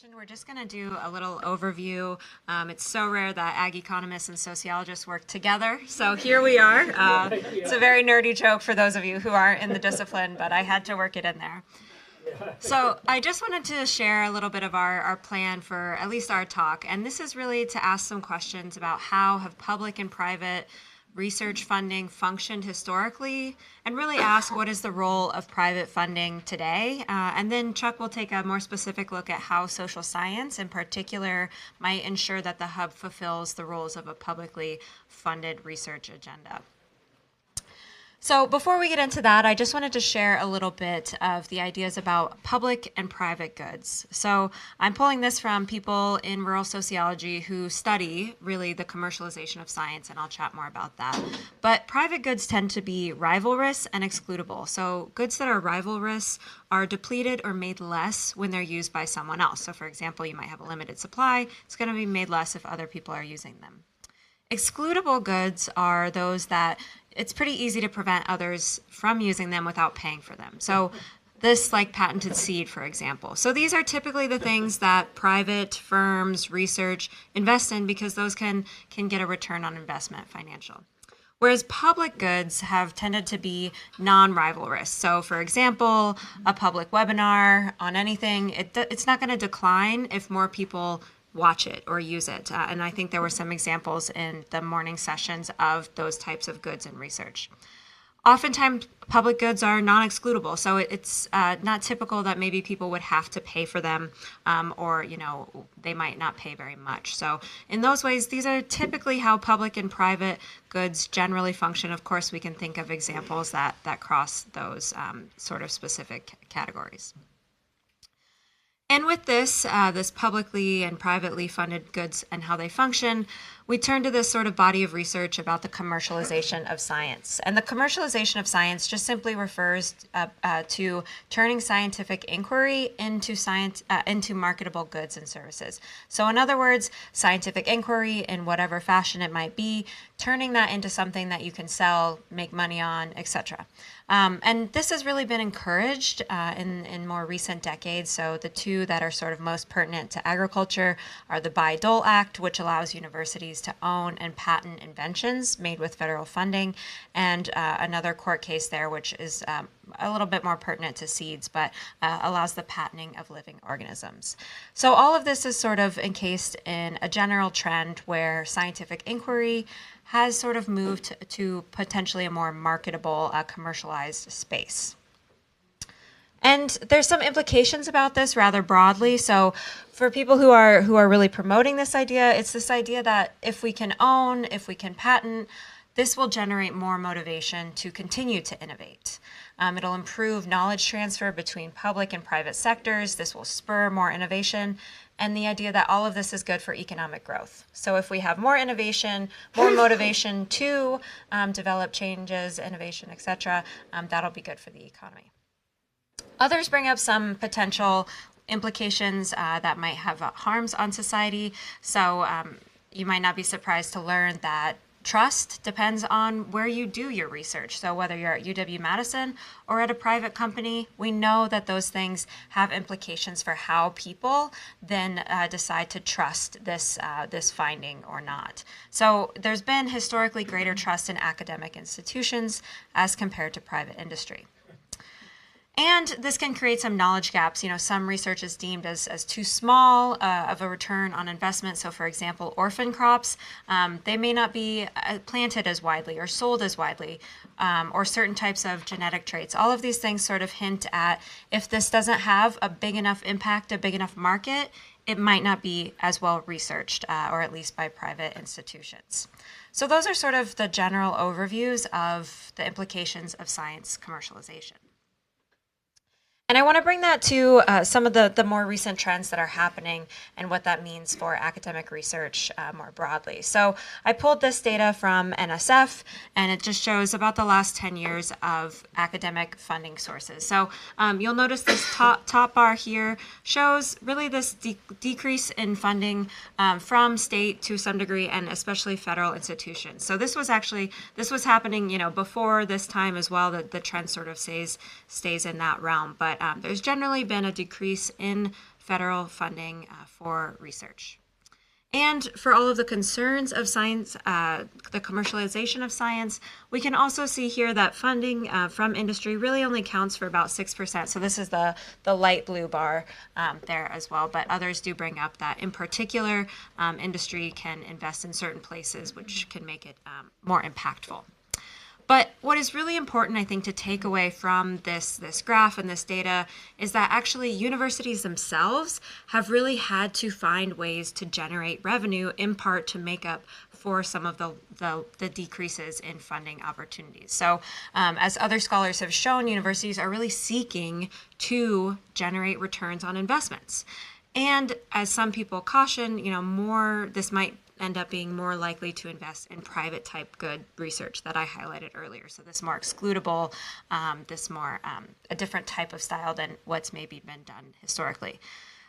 mentioned, we're just going to do a little overview. It's so rare that ag economists and sociologists work together. So here we are. It's a very nerdy joke for those of you who aren't in the discipline, but I had to work it in there. So I just wanted to share a little bit of our plan for at least our talk. And this is really to ask some questions about how have public and private research funding functioned historically, and really ask what is the role of private funding today. And then Chuck will take a more specific look at how social science in particular might ensure that the hub fulfills the roles of a publicly funded research agenda. So before we get into that, I just wanted to share a little bit of the ideas about public and private goods. So I'm pulling this from people in rural sociology who study really the commercialization of science, and I'll chat more about that. But private goods tend to be rivalrous and excludable. So goods that are rivalrous are depleted or made less when they're used by someone else. So for example, you might have a limited supply. It's going to be made less if other people are using them. Excludable goods are those that it's pretty easy to prevent others from using them without paying for them. So this, like patented seed, for example. So these are typically the things that private firms, research, invest in because those can get a return on investment financial. Whereas public goods have tended to be non-rivalrous. So for example, a public webinar on anything, it's not going to decline if more people watch it or use it. And I think there were some examples in the morning sessions of those types of goods in research. Oftentimes, public goods are non-excludable, so it's not typical that maybe people would have to pay for them, or they might not pay very much. So in those ways, these are typically how public and private goods generally function. Of course, we can think of examples that cross those sort of specific categories. And with this publicly and privately funded goods and how they function, we turn to this sort of body of research about the commercialization of science. And the commercialization of science just simply refers to turning scientific inquiry into marketable goods and services. So in other words, scientific inquiry in whatever fashion it might be, turning that into something that you can sell, make money on, etc. And this has really been encouraged in more recent decades. So the two that are sort of most pertinent to agriculture are the Bayh-Dole Act, which allows universities to own and patent inventions made with federal funding, and another court case there, which is a little bit more pertinent to seeds, but allows the patenting of living organisms. So all of this is sort of encased in a general trend where scientific inquiry has sort of moved to potentially a more marketable, commercialized space. And there's some implications about this rather broadly. So for people who are really promoting this idea, it's this idea that if we can own, if we can patent, this will generate more motivation to continue to innovate. It'll improve knowledge transfer between public and private sectors. This will spur more innovation, and the idea that all of this is good for economic growth. So if we have more innovation, more motivation to develop changes, innovation, etc., that'll be good for the economy. Others bring up some potential implications that might have harms on society. So you might not be surprised to learn that trust depends on where you do your research. So whether you're at UW-Madison or at a private company, we know that those things have implications for how people then decide to trust this finding or not. So there's been historically greater trust in academic institutions as compared to private industry. And this can create some knowledge gaps. Some research is deemed as too small of a return on investment. So for example, orphan crops, they may not be planted as widely or sold as widely, or certain types of genetic traits. All of these things sort of hint at if this doesn't have a big enough impact, a big enough market, it might not be as well researched, or at least by private institutions. So those are sort of the general overviews of the implications of science commercialization. And I want to bring that to some of the more recent trends that are happening and what that means for academic research more broadly. So I pulled this data from NSF, and it just shows about the last 10 years of academic funding sources. So you'll notice this top bar here shows really this decrease in funding from state to some degree, and especially federal institutions. So this was happening, before this time as well. The trend sort of stays in that realm, but there's generally been a decrease in federal funding for research. And for all of the concerns of science, the commercialization of science, we can also see here that funding from industry really only counts for about 6%. So this is the light blue bar there as well. But others do bring up that in particular, industry can invest in certain places, which can make it more impactful. But what is really important, I think, to take away from this graph and this data is that actually universities themselves have really had to find ways to generate revenue, in part to make up for some of the decreases in funding opportunities. So as other scholars have shown, universities are really seeking to generate returns on investments. And as some people caution, this might end up being more likely to invest in private type good research that I highlighted earlier. So this more excludable, a different type of style than what's maybe been done historically.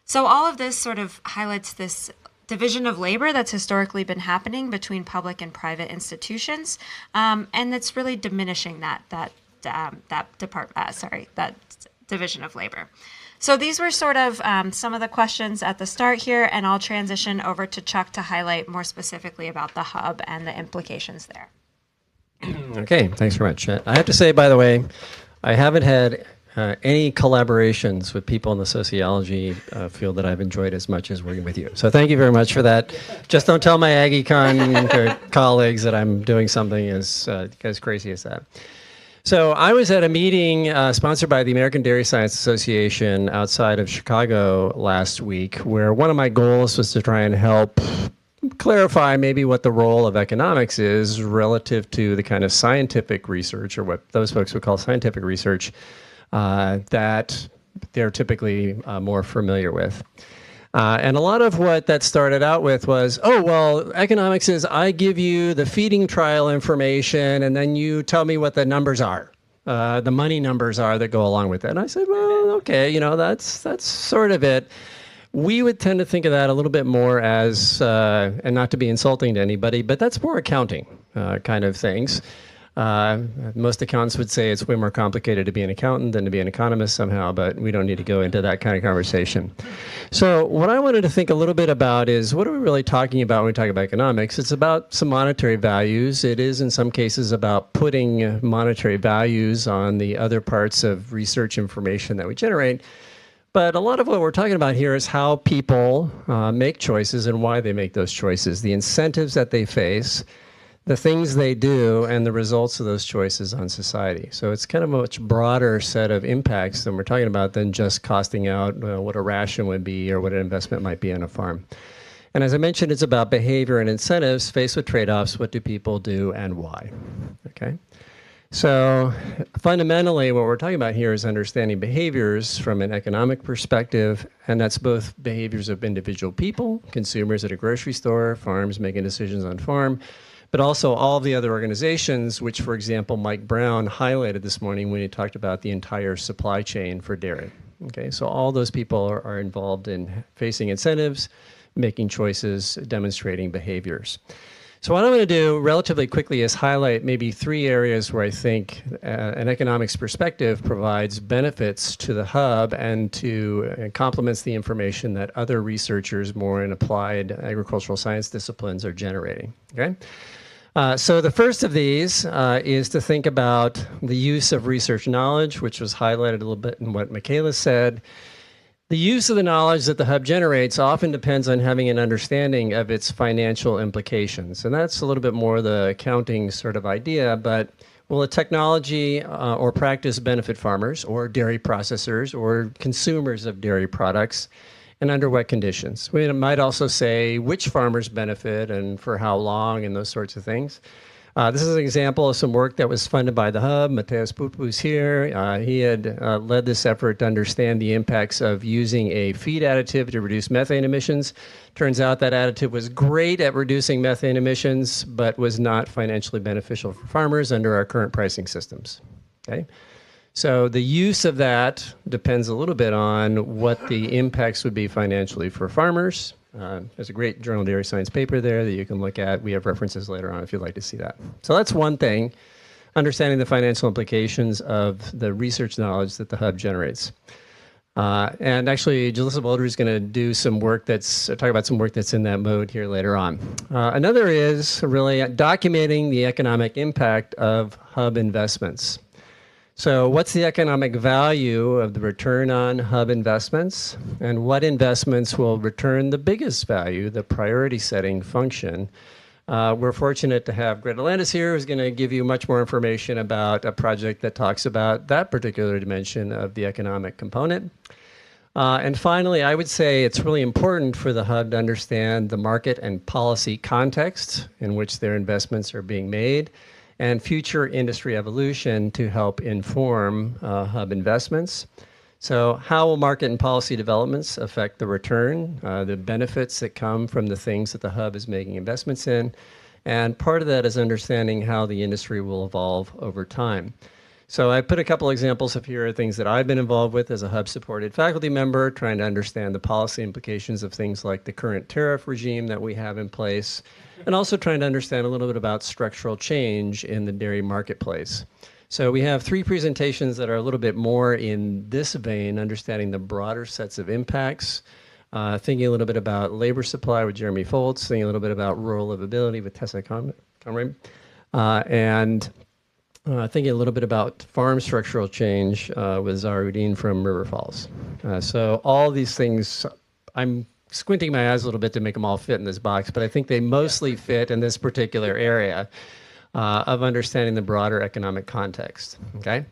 So all of this sort of highlights this division of labor that's historically been happening between public and private institutions, and it's really diminishing that division of labor. So these were sort of some of the questions at the start here, and I'll transition over to Chuck to highlight more specifically about the hub and the implications there. Okay, thanks very much. I have to say, by the way, I haven't had any collaborations with people in the sociology field that I've enjoyed as much as working with you. So thank you very much for that. Just don't tell my AggieCon colleagues that I'm doing something as crazy as that. So I was at a meeting sponsored by the American Dairy Science Association outside of Chicago last week, where one of my goals was to try and help clarify maybe what the role of economics is relative to the kind of scientific research, or what those folks would call scientific research, that they're typically more familiar with. And a lot of what that started out with was, economics is I give you the feeding trial information and then you tell me what the numbers are, the money numbers are that go along with it. And I said, well, okay, that's sort of it. We would tend to think of that a little bit more as, and not to be insulting to anybody, but that's more accounting kind of things. Most accountants would say it's way more complicated to be an accountant than to be an economist somehow, but we don't need to go into that kind of conversation. So what I wanted to think a little bit about is, what are we really talking about when we talk about economics? It's about some monetary values. It is in some cases about putting monetary values on the other parts of research information that we generate. But a lot of what we're talking about here is how people make choices and why they make those choices, the incentives that they face, the things they do, and the results of those choices on society. So it's kind of a much broader set of impacts than we're talking about than just costing out what a ration would be or what an investment might be on a farm. And as I mentioned, it's about behavior and incentives faced with trade-offs. What do people do and why? Okay. So fundamentally, what we're talking about here is understanding behaviors from an economic perspective, and that's both behaviors of individual people, consumers at a grocery store, farms making decisions on farm, but also all of the other organizations, which, for example, Mike Brown highlighted this morning when he talked about the entire supply chain for dairy. Okay, so all those people are involved in facing incentives, making choices, demonstrating behaviors. So what I'm going to do relatively quickly is highlight maybe three areas where I think an economics perspective provides benefits to the hub and complements the information that other researchers more in applied agricultural science disciplines are generating. Okay. So the first of these is to think about the use of research knowledge, which was highlighted a little bit in what Michaela said. The use of the knowledge that the hub generates often depends on having an understanding of its financial implications. And that's a little bit more the accounting sort of idea, but will a technology or practice benefit farmers or dairy processors or consumers of dairy products, and under what conditions? We might also say which farmers benefit and for how long and those sorts of things. This is an example of some work that was funded by the hub. Mateus Pupu's here. He had led this effort to understand the impacts of using a feed additive to reduce methane emissions. Turns out that additive was great at reducing methane emissions, but was not financially beneficial for farmers under our current pricing systems. Okay? So the use of that depends a little bit on what the impacts would be financially for farmers. There's a great Journal of Dairy Science paper there that you can look at. We have references later on if you'd like to see that. So that's one thing, understanding the financial implications of the research knowledge that the hub generates. And actually, Jalissa Boulder is going to do some work talk about some work that's in that mode here later on. Another is really documenting the economic impact of hub investments. So what's the economic value of the return on hub investments, and what investments will return the biggest value, the priority setting function? We're fortunate to have Greta Landis here, who's going to give you much more information about a project that talks about that particular dimension of the economic component. And finally, I would say it's really important for the hub to understand the market and policy context in which their investments are being made, and future industry evolution to help inform hub investments. So how will market and policy developments affect the return, the benefits that come from the things that the hub is making investments in? And part of that is understanding how the industry will evolve over time. So I put a couple examples of here of things that I've been involved with as a hub-supported faculty member, trying to understand the policy implications of things like the current tariff regime that we have in place, and also trying to understand a little bit about structural change in the dairy marketplace. So we have 3 presentations that are a little bit more in this vein, understanding the broader sets of impacts, thinking a little bit about labor supply with Jeremy Foltz, thinking a little bit about rural livability with Tessa Conrad, and thinking a little bit about farm structural change with Zaruddin from River Falls. So all these things, I'm squinting my eyes a little bit to make them all fit in this box, but I think they mostly fit in this particular area of understanding the broader economic context, okay?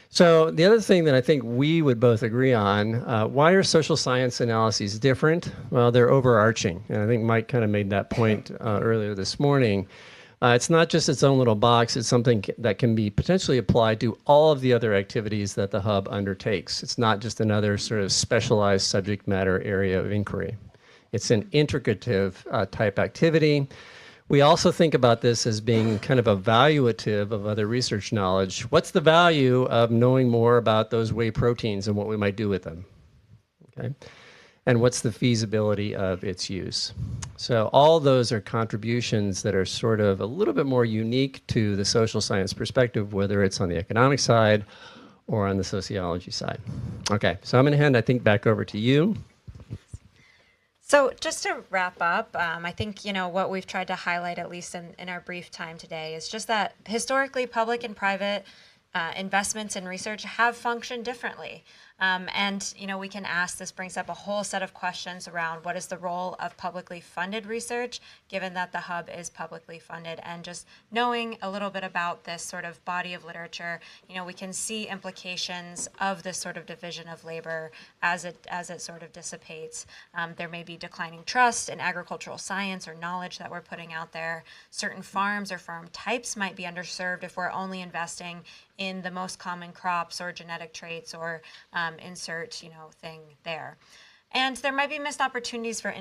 So the other thing that I think we would both agree on, why are social science analyses different? Well, they're overarching, and I think Mike kind of made that point earlier this morning. It's not just its own little box, it's something that can be potentially applied to all of the other activities that the hub undertakes. It's not just another sort of specialized subject matter area of inquiry. It's an integrative type activity. We also think about this as being kind of evaluative of other research knowledge. What's the value of knowing more about those whey proteins and what we might do with them? Okay. And what's the feasibility of its use? So all those are contributions that are sort of a little bit more unique to the social science perspective, whether it's on the economic side or on the sociology side. Okay, so I'm going to hand, I think, back over to you. So just to wrap up, I think, what we've tried to highlight, at least in our brief time today, is just that historically public and private investments in research have functioned differently. And we can ask, this brings up a whole set of questions around what is the role of publicly funded research, given that the hub is publicly funded, and just knowing a little bit about this sort of body of literature, we can see implications of this sort of division of labor as it sort of dissipates. There may be declining trust in agricultural science or knowledge that we're putting out there. Certain farms or farm types might be underserved if we're only investing in the most common crops or genetic traits or insert, thing there. And there might be missed opportunities for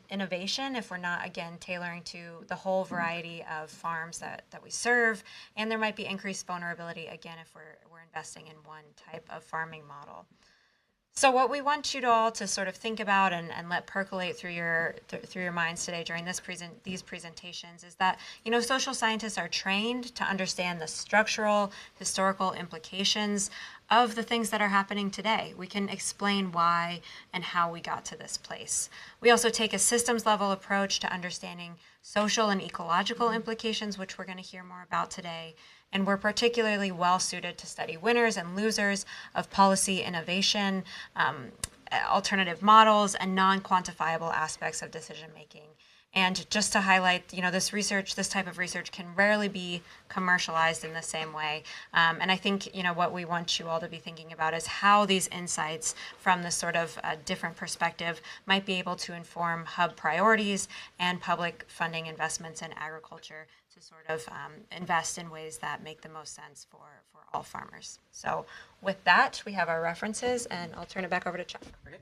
innovation if we're not, again, tailoring to the whole variety of farms that we serve. And there might be increased vulnerability, again, if we're investing in one type of farming model. So what we want you all to sort of think about and let percolate through your minds today during these presentations is that, social scientists are trained to understand the structural, historical implications of the things that are happening today. We can explain why and how we got to this place. We also take a systems level approach to understanding social and ecological implications, which we're going to hear more about today. And we're particularly well suited to study winners and losers of policy innovation, alternative models, and non-quantifiable aspects of decision making. And just to highlight, this type of research can rarely be commercialized in the same way. And I think, what we want you all to be thinking about is how these insights from this sort of different perspective might be able to inform hub priorities and public funding investments in agriculture to sort of invest in ways that make the most sense for all farmers. So with that, we have our references, and I'll turn it back over to Chuck. Okay.